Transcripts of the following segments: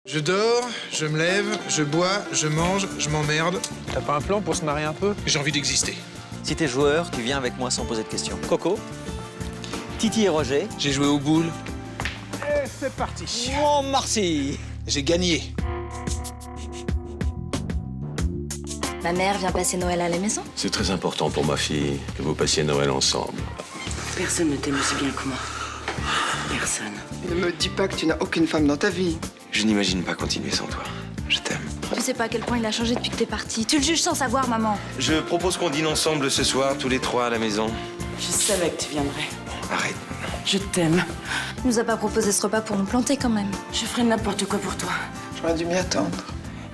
Je dors, je me lève, je bois, je mange, je m'emmerde. T'as pas un plan pour se marier un peu? J'ai envie d'exister. Si t'es joueur, tu viens avec moi sans poser de questions. Coco, Titi et Roger. J'ai joué aux boules. Et c'est parti. Oh, merci. J'ai gagné. Ma mère vient passer Noël à la maison. C'est très important pour ma fille que vous passiez Noël ensemble. Personne ne t'aime aussi bien que moi. Personne. Ne me dis pas que tu n'as aucune femme dans ta vie. Je n'imagine pas continuer sans toi. Je t'aime. Tu sais pas à quel point il a changé depuis que t'es parti. Tu le juges sans savoir, maman. Je propose qu'on dîne ensemble ce soir, tous les trois à la maison. Je savais que tu viendrais. Arrête. Je t'aime. Il nous a pas proposé ce repas pour nous planter quand même. Je ferai n'importe quoi pour toi. J'aurais dû m'y attendre.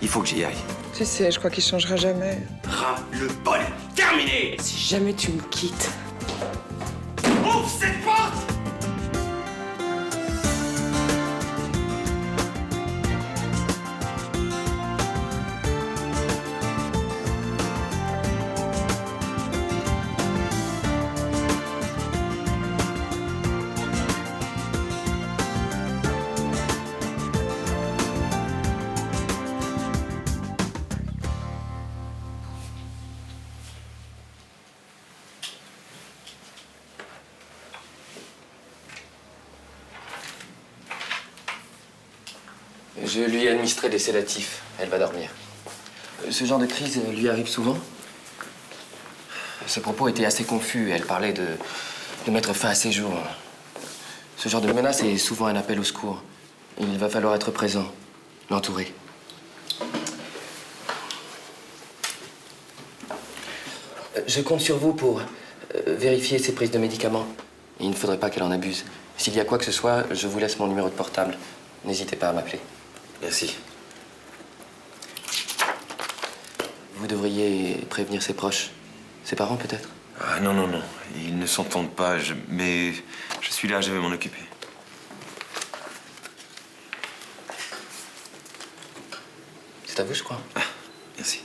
Il faut que j'y aille. Tu sais, je crois qu'il changera jamais. Ras-le-bol. Terminé. Si jamais tu me quittes, Ouvre cette porte. Je lui ai administré des sédatifs. Elle va dormir. Ce genre de crise lui arrive souvent. Ses propos étaient assez confus. Elle parlait de mettre fin à ses jours. Ce genre de menace est souvent un appel au secours. Il va falloir être présent, l'entourer. Je compte sur vous pour vérifier ses prises de médicaments. Il ne faudrait pas qu'elle en abuse. S'il y a quoi que ce soit, je vous laisse mon numéro de portable. N'hésitez pas à m'appeler. Merci. Vous devriez prévenir ses proches. Ses parents, peut-être? Ah non, non, non. Ils ne s'entendent pas. Mais je suis là, je vais m'en occuper. C'est à vous, je crois. Ah, merci.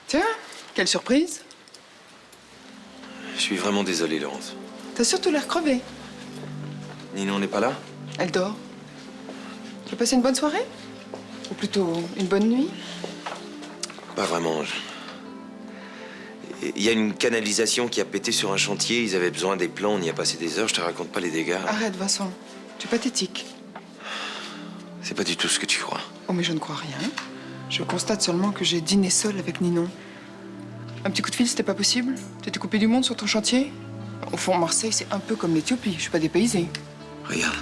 Tiens, quelle surprise. Je suis vraiment désolé, Laurence. T'as surtout l'air crevé. Ninon n'est pas là? Elle dort. Tu as passé une bonne soirée? Ou plutôt une bonne nuit? Pas vraiment. Il y a une canalisation qui a pété sur un chantier. Ils avaient besoin des plans. On y a passé des heures. Je te raconte pas les dégâts. Arrête, Vincent. Tu es pathétique. C'est pas du tout ce que tu crois. Oh, mais je ne crois rien. Je constate seulement que j'ai dîné seule avec Ninon. Un petit coup de fil, c'était pas possible? T'étais coupé du monde sur ton chantier? Au fond, Marseille, c'est un peu comme l'Éthiopie. Je suis pas dépaysée. Regarde.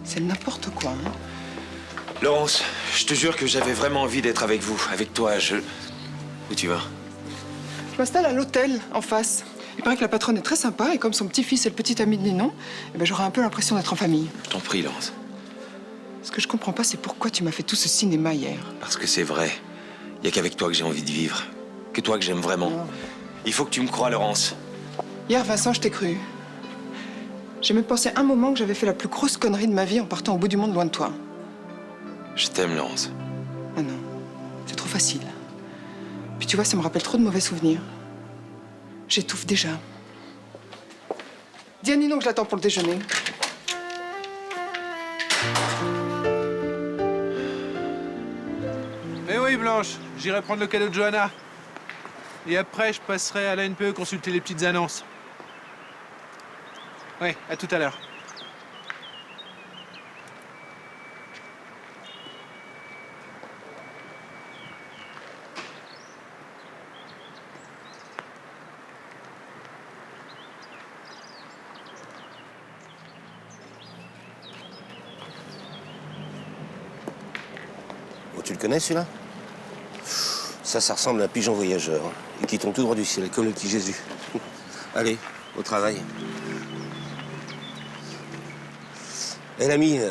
C'est n'importe quoi, hein. Laurence, je te jure que j'avais vraiment envie d'être avec vous, avec toi. Où tu vas? Je m'installe à l'hôtel, en face. Il paraît que la patronne est très sympa et comme son petit-fils est le petit ami de Ninon, eh ben, j'aurai un peu l'impression d'être en famille. Je t'en prie, Laurence. Ce que je comprends pas, c'est pourquoi tu m'as fait tout ce cinéma hier. Parce que c'est vrai. Il y a qu'avec toi que j'ai envie de vivre. Que toi que j'aime vraiment. Non. Il faut que tu me crois, Laurence. Hier, Vincent, je t'ai cru. J'ai même pensé un moment que j'avais fait la plus grosse connerie de ma vie en partant au bout du monde loin de toi. Je t'aime, Laurence. Ah non, c'est trop facile. Puis tu vois, ça me rappelle trop de mauvais souvenirs. J'étouffe déjà. Dis à Ninon que je l'attends pour le déjeuner. Eh oui, Blanche, j'irai prendre le cadeau de Johanna. Et après, je passerai à la NPE consulter les petites annonces. Oui, à tout à l'heure. Oh, tu le connais, celui-là? Ça ressemble à un pigeon voyageur. Hein, et qui tombe tout droit du ciel, comme le petit Jésus. Allez, au travail. Eh, l'ami,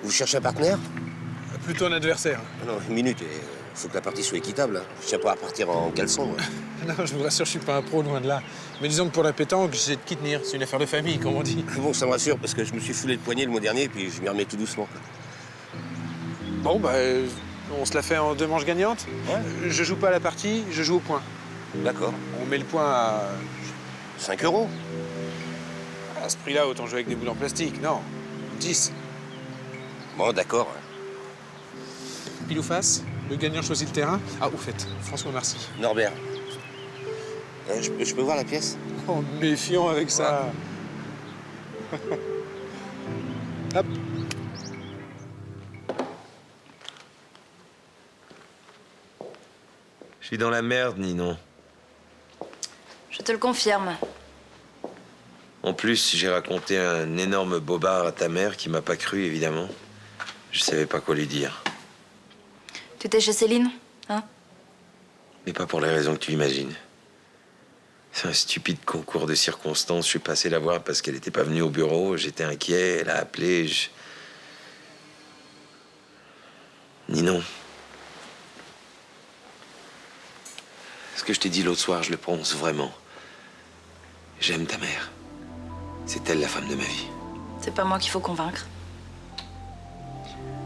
vous cherchez un partenaire? Plutôt un adversaire. Non, une minute. Faut que la partie soit équitable. Hein. Je tiens pas à partir en caleçon, moi. Non, je vous rassure, je suis pas un pro, loin de là. Mais disons que pour la pétanque, j'ai de qui tenir. C'est une affaire de famille, comme on dit. Bon, ça me rassure, parce que je me suis foulé le poignet le mois dernier, puis je m'y remets tout doucement. Quoi. Bon, bah, on se la fait en 2 manches gagnantes. Ouais. Je joue pas à la partie, je joue au point. D'accord. On met le point à 5 €. À ce prix-là, autant jouer avec des boules en plastique, non. 10. Bon, d'accord. Pile ou face, le gagnant choisit le terrain. Ah, au fait, François, merci. Norbert. Je peux voir la pièce? Oh, méfiant avec ça. Hop. Je suis dans la merde, Ninon. Je te le confirme. En plus, j'ai raconté un énorme bobard à ta mère qui m'a pas cru, évidemment. Je savais pas quoi lui dire. Tu étais chez Céline, hein? Mais pas pour les raisons que tu imagines. C'est un stupide concours de circonstances. Je suis passé la voir parce qu'elle était pas venue au bureau. J'étais inquiet, elle a appelé. Ninon. Ce que je t'ai dit l'autre soir, je le pense vraiment. J'aime ta mère. C'est elle la femme de ma vie. C'est pas moi qu'il faut convaincre.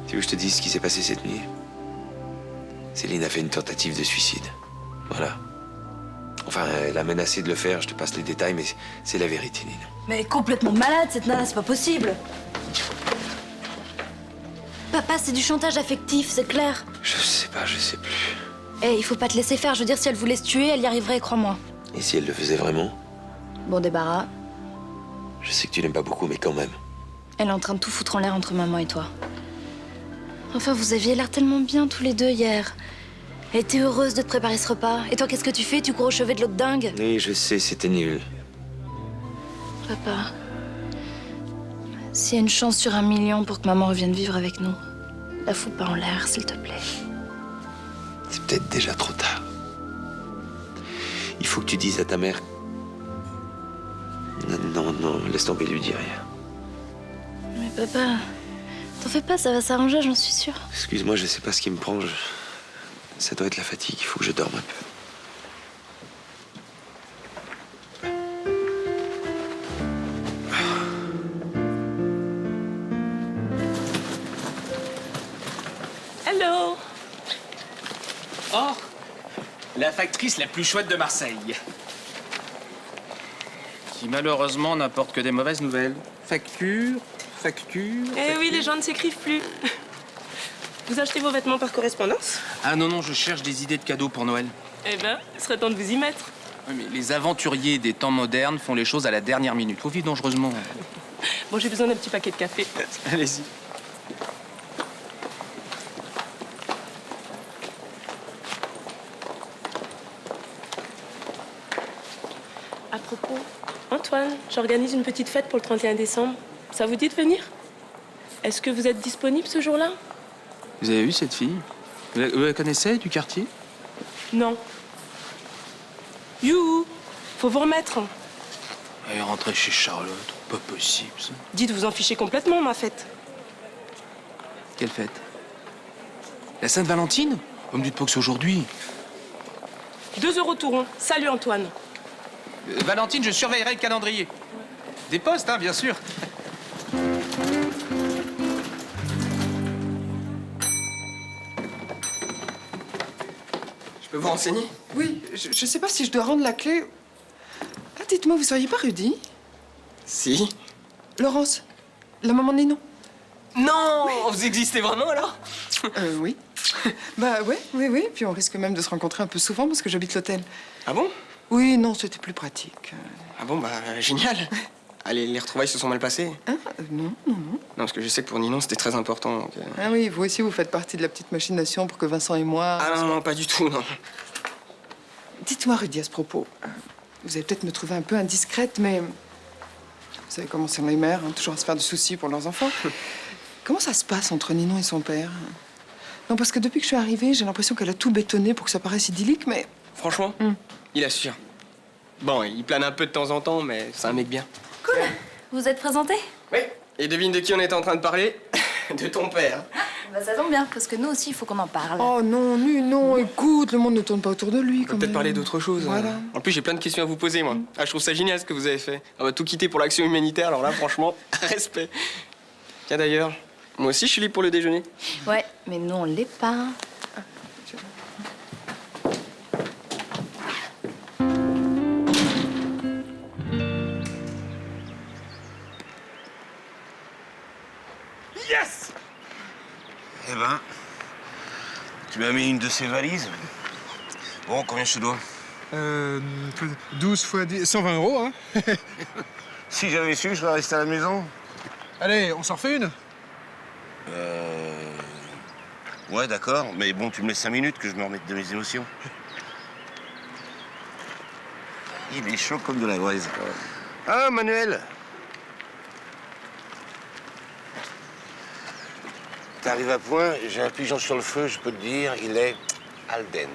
Tu veux que je te dise ce qui s'est passé cette nuit? Céline a fait une tentative de suicide. Voilà. Enfin, elle a menacé de le faire, je te passe les détails, mais c'est la vérité, Ninon. Mais elle est complètement malade, cette nana, c'est pas possible. Papa, c'est du chantage affectif, c'est clair. Je sais pas, je sais plus. Eh, il faut pas te laisser faire. Je veux dire, si elle voulait se tuer, elle y arriverait, crois-moi. Et si elle le faisait vraiment? Bon débarras. Je sais que tu l'aimes pas beaucoup, mais quand même. Elle est en train de tout foutre en l'air entre maman et toi. Enfin, vous aviez l'air tellement bien tous les deux hier. Elle était heureuse de te préparer ce repas. Et toi, qu'est-ce que tu fais? Tu cours au chevet de l'autre dingue? Oui, je sais, c'était nul. Papa, s'il y a une chance sur 1 million pour que maman revienne vivre avec nous, la fous pas en l'air, s'il te plaît. C'est peut-être déjà trop tard. Il faut que tu dises à ta mère... Non, laisse tomber, lui dis rien. Mais papa, t'en fais pas, ça va s'arranger, j'en suis sûre. Excuse-moi, je sais pas ce qui me prend. Ça doit être la fatigue, il faut que je dorme un peu. Hello. Oh, la factrice la plus chouette de Marseille. Qui malheureusement n'apporte que des mauvaises nouvelles. Facture. Eh oui, les gens ne s'écrivent plus. Vous achetez vos vêtements par correspondance? Ah non, je cherche des idées de cadeaux pour Noël. Eh ben, il serait temps de vous y mettre. Oui, mais les aventuriers des temps modernes font les choses à la dernière minute. Faut vivre dangereusement. Bon, j'ai besoin d'un petit paquet de café. Allez-y. À propos, Antoine, j'organise une petite fête pour le 31 décembre. Ça vous dit de venir? Est-ce que vous êtes disponible ce jour-là? Vous avez vu cette fille? Vous la connaissez, du quartier? Non. Youhou! Faut vous remettre. Elle est rentrée chez Charlotte. Pas possible, ça. Dites, vous en fichez complètement, ma fête. Quelle fête? La Sainte-Valentine? Vous me dites pas que c'est aujourd'hui. 2 € tout rond. Salut, Antoine. Valentine, je surveillerai le calendrier. Des postes, hein, bien sûr. Je peux vous renseigner? Oui, je sais pas si je dois rendre la clé. Ah, dites-moi, vous seriez pas Rudy? Si. Laurence, la maman de Ninon? Non! Vous existez vraiment, alors? Oui. Bah ouais, oui. Puis on risque même de se rencontrer un peu souvent parce que j'habite l'hôtel. Ah bon? Oui, non, c'était plus pratique. Ah bon, bah, génial. Allez, les retrouvailles se sont mal passées? Hein? Non. Non, parce que je sais que pour Ninon, c'était très important. Donc, Ah oui, vous aussi, vous faites partie de la petite machination pour que Vincent et moi... Ah non, pas du tout, non. Dites-moi, Rudy, à ce propos, vous allez peut-être me trouver un peu indiscrète, mais... Vous savez comment sont les mères, hein, toujours à se faire de soucis pour leurs enfants. Comment ça se passe entre Ninon et son père? Non, parce que depuis que je suis arrivée, j'ai l'impression qu'elle a tout bétonné pour que ça paraisse idyllique, mais... Franchement, il assure. Bon, il plane un peu de temps en temps, mais c'est un mec bien. Cool. Vous êtes présentés? Oui. Et devine de qui on était en train de parler? De ton père. Bah ça tombe bien, parce que nous aussi, il faut qu'on en parle. Oh non, non, écoute, le monde ne tourne pas autour de lui, On va peut-être parler d'autre chose. Voilà. En plus, j'ai plein de questions à vous poser, moi. Ah, je trouve ça génial ce que vous avez fait. On va tout quitter pour l'action humanitaire, alors là, franchement, respect. Tiens, d'ailleurs, moi aussi, je suis libre pour le déjeuner. Ouais, mais nous, on l'est pas. Eh ben, tu m'as mis une de ces valises. Bon, combien je te dois? 12 fois 10... 120 euros, hein. Si j'avais su, je serais resté à la maison. Allez, on s'en refait une? Ouais, d'accord, mais bon, tu me laisses 5 minutes que je me remette de mes émotions. Il est chaud comme de la braise. Ah, Manuel! T'arrives à point, j'ai un pigeon sur le feu, je peux te dire, il est al dente.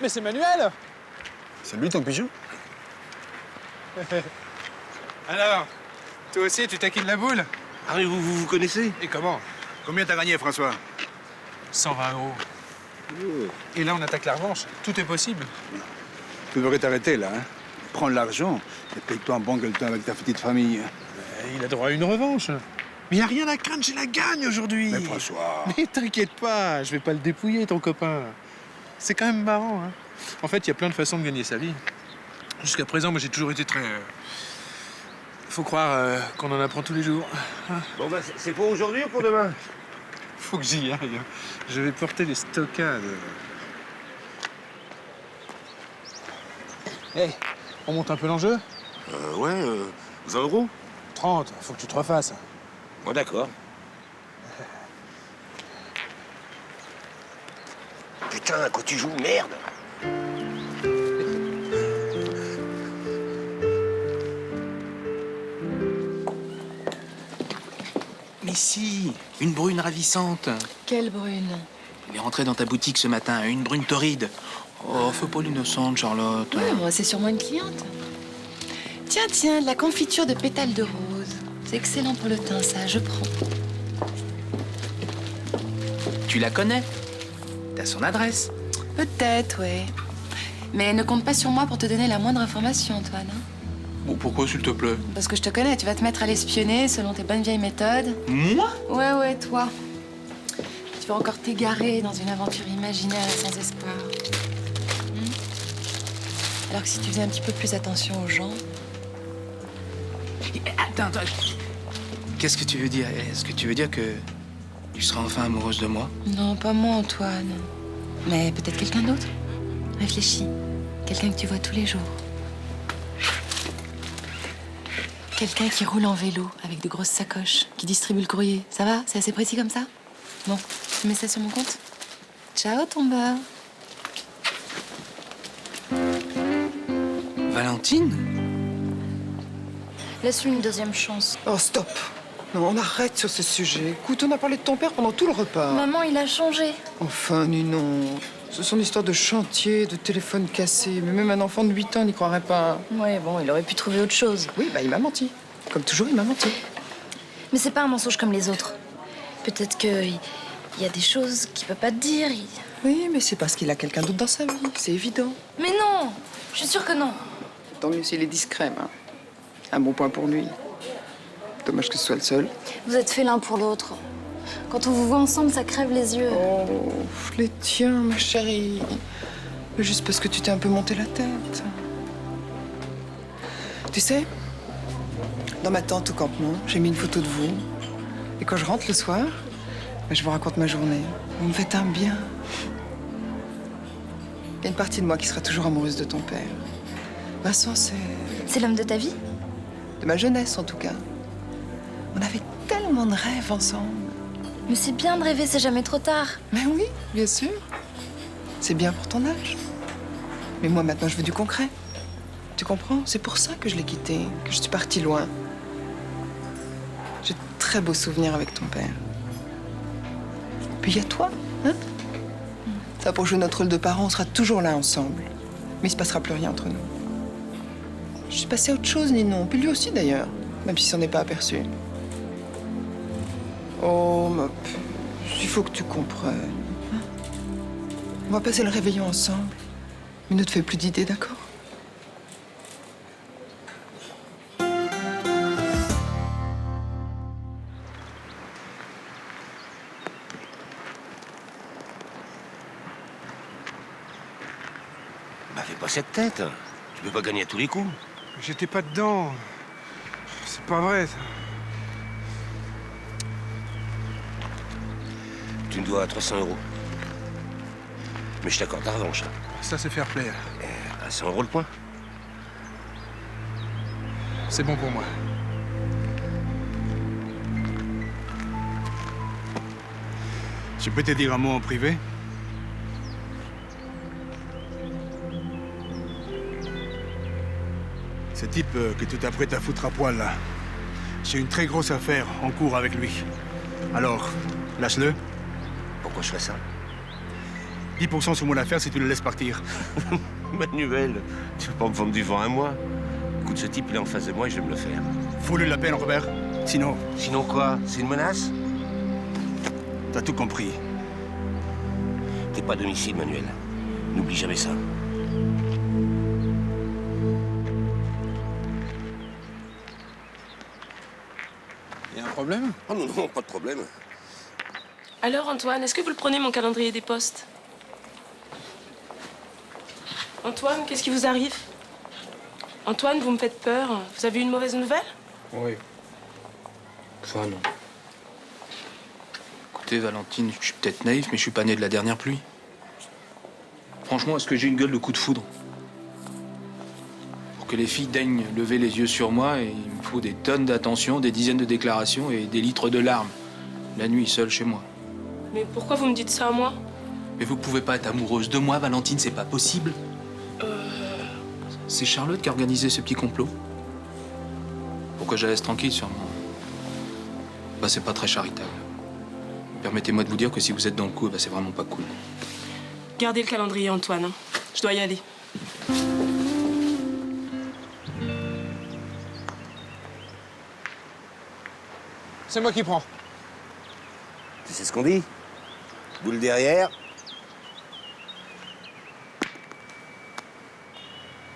Mais c'est Manuel! C'est lui ton pigeon? Alors, toi aussi, tu taquines la boule? Ah oui, vous connaissez? Et comment? Combien t'as gagné, François? 120 euros. Et là, on attaque la revanche. Tout est possible. Tu devrais t'arrêter, là, hein. Prends l'argent et paye-toi un bon gueuleton avec ta petite famille. Il a droit à une revanche. Mais y a rien à craindre, j'ai la gagne aujourd'hui. Mais François... Mais t'inquiète pas, je vais pas le dépouiller, ton copain. C'est quand même marrant, hein. En fait, il y a plein de façons de gagner sa vie. Jusqu'à présent, moi, j'ai toujours été très... Faut croire qu'on en apprend tous les jours. Hein. Bon, bah, c'est pour aujourd'hui ou pour demain? Faut que j'y aille. Je vais porter les stockades. Hey, on monte un peu l'enjeu? Ouais, 20 euros. 30, faut que tu te refasses. Bon, d'accord. Putain, à quoi tu joues? Merde! Mais si, une brune ravissante. Quelle brune? Elle est rentrée dans ta boutique ce matin, une brune torride. Oh, fais pas l'innocente, Charlotte. Ouais, moi, c'est sûrement une cliente. Tiens, tiens, de la confiture de pétales de rose. C'est excellent pour le teint, ça, je prends. Tu la connais? T'as son adresse? Peut-être, ouais. Mais ne compte pas sur moi pour te donner la moindre information, Antoine. Hein. Bon, pourquoi, s'il te plaît? Parce que je te connais, tu vas te mettre à l'espionner selon tes bonnes vieilles méthodes. Moi? Ouais, toi. Tu vas encore t'égarer dans une aventure imaginaire et sans espoir. Alors que si tu faisais un petit peu plus attention aux gens... Attends. Qu'est-ce que tu veux dire? Est-ce que tu veux dire que tu seras enfin amoureuse de moi? Non, pas moi, Antoine. Mais peut-être quelqu'un d'autre. Réfléchis. Quelqu'un que tu vois tous les jours. Quelqu'un qui roule en vélo avec de grosses sacoches, qui distribue le courrier. Ça va? C'est assez précis comme ça? Bon, tu mets ça sur mon compte? Ciao, ton beurre. Valentine? Laisse-lui une deuxième chance. Oh, stop. Non, on arrête sur ce sujet. Écoute, on a parlé de ton père pendant tout le repas. Maman, il a changé. Enfin, Ninon. Ce sont des histoires de chantier, de téléphone cassé. Mais même un enfant de 8 ans n'y croirait pas. Ouais, bon, il aurait pu trouver autre chose. Oui, bah, il m'a menti. Comme toujours, il m'a menti. Mais c'est pas un mensonge comme les autres. Peut-être qu'il y a des choses qu'il peut pas te dire. Oui, mais c'est parce qu'il a quelqu'un d'autre dans sa vie. C'est évident. Mais non! Je suis sûre que non. Tant mieux s'il est discret, hein. Un bon point pour lui. Dommage que ce soit le seul. Vous êtes faits l'un pour l'autre. Quand on vous voit ensemble, ça crève les yeux. Oh, les tiens, ma chérie. Mais juste parce que tu t'es un peu monté la tête. Tu sais, dans ma tente au campement, j'ai mis une photo de vous. Et quand je rentre le soir, je vous raconte ma journée. Vous me faites un bien. Il y a une partie de moi qui sera toujours amoureuse de ton père. Vincent, c'est l'homme de ta vie? De ma jeunesse, en tout cas. On avait tellement de rêves ensemble. Mais c'est bien de rêver, c'est jamais trop tard. Mais oui, bien sûr. C'est bien pour ton âge. Mais moi, maintenant, je veux du concret. Tu comprends? C'est pour ça que je l'ai quitté, que je suis partie loin. J'ai de très beaux souvenirs avec ton père. Puis il y a toi, hein? Ça, pour jouer notre rôle de parents, on sera toujours là ensemble. Mais il se passera plus rien entre nous. Je suis passée à autre chose, Ninon. Puis lui aussi, d'ailleurs. Même s'il s'en est pas aperçu. Oh, ma puce, il faut que tu comprennes. Hein? On va passer le réveillon ensemble. Mais ne te fais plus d'idées, d'accord? Bah, fais pas cette tête. Tu peux pas gagner à tous les coups. J'étais pas dedans. C'est pas vrai, ça. Tu me dois 300 €. Mais je t'accorde ta revanche. Ça, c'est fair play. À 100 € le point. C'est bon pour moi. Je peux te dire un mot en privé? Ce type que tu t'apprêtes à foutre à poil, là, j'ai une très grosse affaire en cours avec lui. Alors, lâche-le. Pourquoi je ferais ça? 10% sur mon affaire si tu le laisses partir. Manuel, tu vas pas me vendre du vent à moi. Écoute, ce type, il est en face de moi et je vais me le faire. Faut-lui la peine, Robert. Sinon... Sinon quoi? C'est une menace? T'as tout compris. T'es pas domicile, Manuel. N'oublie jamais ça. Y a un problème? Oh non, non, pas de problème. Alors, Antoine, est-ce que vous le prenez, mon calendrier des postes? Antoine, qu'est-ce qui vous arrive? Antoine, vous me faites peur. Vous avez une mauvaise nouvelle? Oui. Ça, non. Écoutez, Valentine, je suis peut-être naïf, mais je suis pas né de la dernière pluie. Franchement, est-ce que j'ai une gueule de coup de foudre? Pour que les filles daignent lever les yeux sur moi, il me faut des tonnes d'attention, des dizaines de déclarations et des litres de larmes. La nuit, seule chez moi. Mais pourquoi vous me dites ça à moi? Mais vous pouvez pas être amoureuse de moi, Valentine, c'est pas possible. C'est Charlotte qui a organisé ce petit complot. Pour que je la laisse tranquille, sûrement. Bah, c'est pas très charitable. Permettez-moi de vous dire que si vous êtes dans le coup, bah, c'est vraiment pas cool. Gardez le calendrier, Antoine. Hein. Je dois y aller. C'est moi qui prends. Tu sais ce qu'on dit? Boule derrière.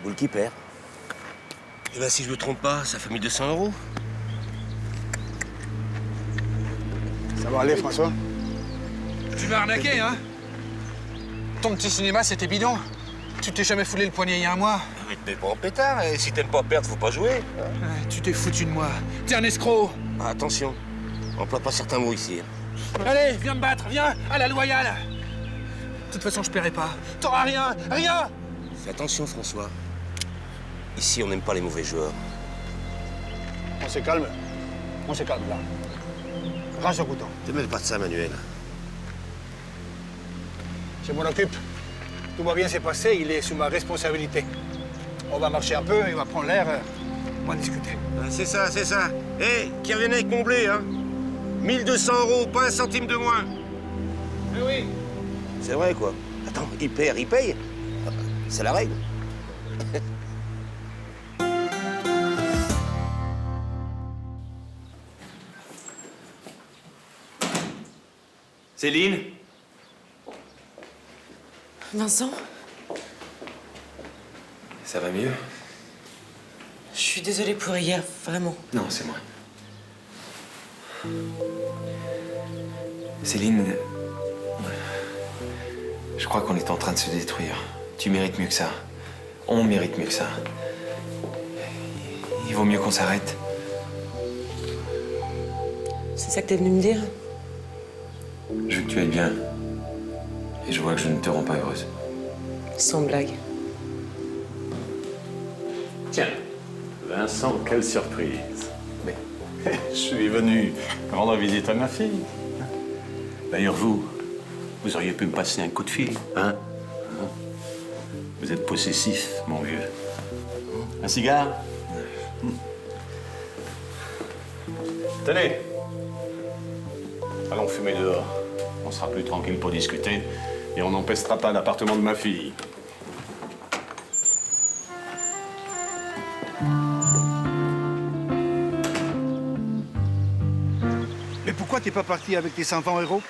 Boule qui perd. Et ben si je me trompe pas, ça fait 1200 €. Ça va aller, François? Tu m'as arnaqué, hein? Ton petit cinéma, c'était bidon. Tu t'es jamais foulé le poignet il y a un mois. Mais te mets pas en pétard, et si t'aimes pas perdre, faut pas jouer. Ouais, tu t'es foutu de moi. T'es un escroc. Ah, attention, emploie pas certains mots ici. Allez, viens me battre, viens, à la loyale. De toute façon, je paierai pas. T'auras rien, rien. Fais attention, François. Ici, on n'aime pas les mauvais joueurs. On se calme. On se calme, là. Range le couteau. Te mêle pas de ça, Manuel. Je m'en occupe. Tout va bien se passer, il est sous ma responsabilité. On va marcher un peu, il va prendre l'air, on va discuter. C'est ça, c'est ça. Hé, qui revienne avec mon blé, hein? 1200 €, pas un centime de moins. Eh oui. C'est vrai, quoi. Attends, il perd, il paye. C'est la règle. Céline? Vincent, Ça va mieux? je suis désolée pour hier, vraiment. Non, c'est moi. Céline, je crois qu'on est en train de se détruire. Tu mérites mieux que ça. On mérite mieux que ça. Il vaut mieux qu'on s'arrête. C'est ça que t'es venu me dire? Je veux que tu ailles bien. Et je vois que je ne te rends pas heureuse. Sans blague. Tiens, Vincent, quelle surprise. Mais je suis venu rendre visite à ma fille. D'ailleurs, vous auriez pu me passer un coup de fil, hein? Vous êtes possessif, mon vieux. Un cigare? Tenez. Allons fumer dehors. On sera plus tranquille pour discuter et on n'empestera pas l'appartement de ma fille. Mais pourquoi t'es pas parti avec tes 120 €?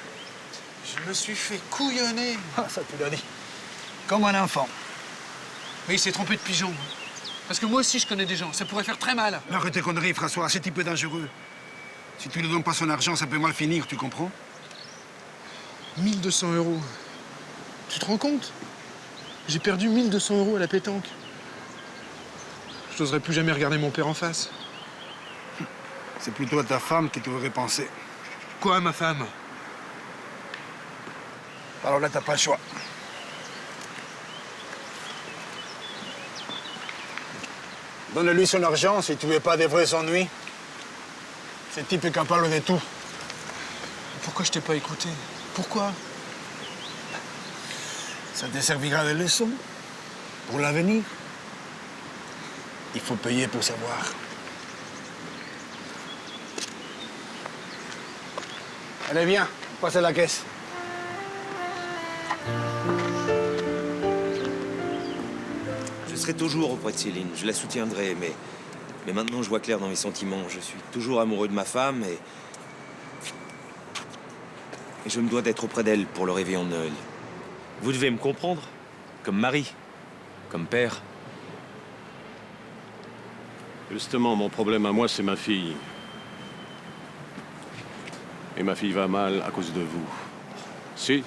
Je me suis fait couillonner. Ah, ça tu l'as dit. Comme un enfant. Mais il s'est trompé de pigeon. Parce que moi aussi, je connais des gens. Ça pourrait faire très mal. Arrête tes conneries, François. Ce type est dangereux. Si tu ne donnes pas son argent, ça peut mal finir, tu comprends? 1200 €. Tu te rends compte? J'ai perdu 1200 € à la pétanque. Je n'oserais plus jamais regarder mon père en face. C'est plutôt à ta femme qui t'aurait pensé. Quoi, ma femme? Alors là, t'as pas le choix. Donne-lui son argent si tu veux pas des vrais ennuis. Ce type est capable de tout. Pourquoi je t'ai pas écouté? Pourquoi? Ça te servira de leçon pour l'avenir. Il faut payer pour savoir. Allez, viens, passe à la caisse. Je serai toujours auprès de Céline, je la soutiendrai, mais maintenant je vois clair dans mes sentiments. Je suis toujours amoureux de ma femme et je me dois d'être auprès d'elle pour le réveillon de Noël. Vous devez me comprendre, comme mari, comme père. Justement, mon problème à moi, c'est ma fille. Et ma fille va mal à cause de vous. Si.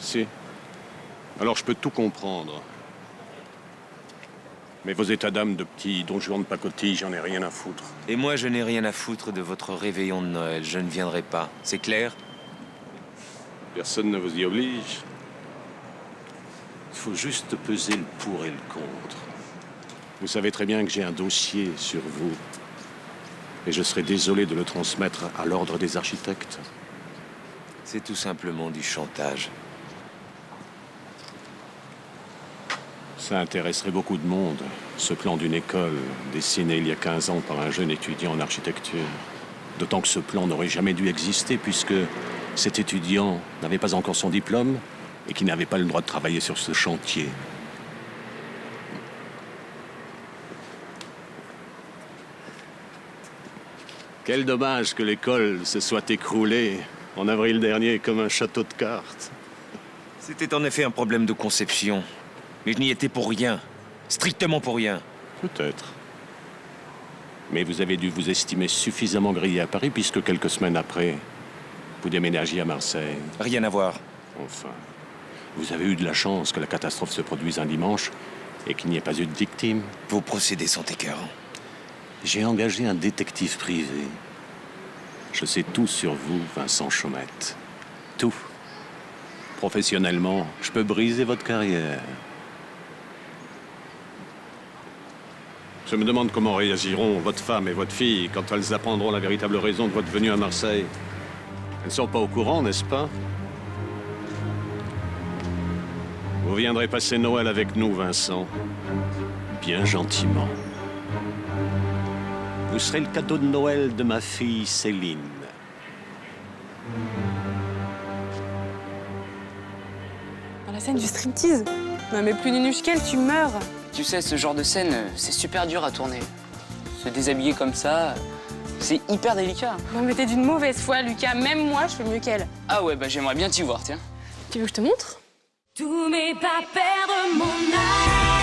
Alors je peux tout comprendre. Mais vos états d'âme de petits Don Juan de pacotille, j'en ai rien à foutre. Et moi, je n'ai rien à foutre de votre réveillon de Noël. Je ne viendrai pas. C'est clair? Personne ne vous y oblige. Il faut juste peser le pour et le contre. Vous savez très bien que j'ai un dossier sur vous. Et je serais désolé de le transmettre à l'ordre des architectes. C'est tout simplement du chantage. Ça intéresserait beaucoup de monde, ce plan d'une école dessiné il y a 15 ans par un jeune étudiant en architecture. D'autant que ce plan n'aurait jamais dû exister puisque cet étudiant n'avait pas encore son diplôme et qu'il n'avait pas le droit de travailler sur ce chantier. Quel dommage que l'école se soit écroulée en avril dernier comme un château de cartes. C'était en effet un problème de conception. Mais je n'y étais pour rien. Strictement pour rien. Peut-être. Mais vous avez dû vous estimer suffisamment grillé à Paris puisque quelques semaines après, vous déménagiez à Marseille. Rien à voir. Enfin, vous avez eu de la chance que la catastrophe se produise un dimanche et qu'il n'y ait pas eu de victime. Vos procédés sont écœurants. J'ai engagé un détective privé. Je sais tout sur vous, Vincent Chaumette. Tout. Professionnellement, je peux briser votre carrière. Je me demande comment réagiront votre femme et votre fille quand elles apprendront la véritable raison de votre venue à Marseille. Elles ne sont pas au courant, n'est-ce pas? Vous viendrez passer Noël avec nous, Vincent. Bien gentiment. Vous serez le cadeau de Noël de ma fille Céline. Dans la scène du striptease. Non mais plus nunuche qu'elle, tu meurs. Tu sais, ce genre de scène, c'est super dur à tourner. Se déshabiller comme ça, c'est hyper délicat. Non mais t'es d'une mauvaise foi, Lucas. Même moi, je fais mieux qu'elle. Ah ouais, bah j'aimerais bien t'y voir, tiens. Tu veux que je te montre? Tous mes pas perdre mon âme.